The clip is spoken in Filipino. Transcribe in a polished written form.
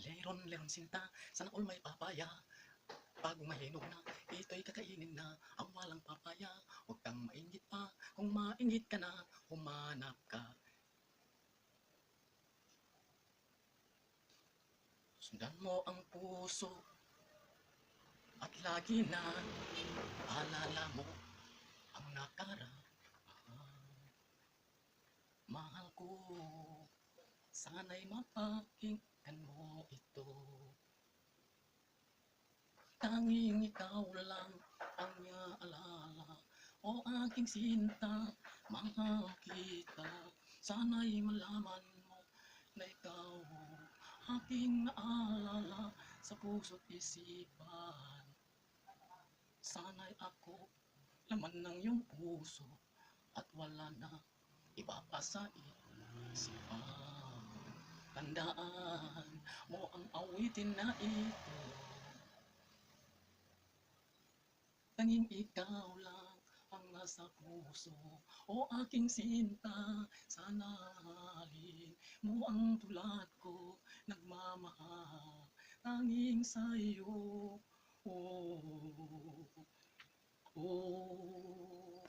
Leron, leron sinta, sana all may papaya. Pag mahinog na, ito'y kakainin na ang walang papaya. Huwag kang mainggit pa, kung mainggit ka na, humanap ka. Sundan mo ang puso at lagi na alala mo ang nakaraan. Mahal ko, sana'y mapakinggan mo ito. Tanging ikaw lang ang iaalala. O aking sinta, mahal kita. Sana'y malaman mo na ikaw aking naalala sa puso't isipan. Sana'y ako laman ng iyong puso at wala na iba pa sa isipan. Tandaan mo ang awitin na ito. Tanging ikaw lang ang nasa puso. O aking sinta, sana halin mo ang tulad ko nagmamahal. Tanging sa'yo, oh, oh.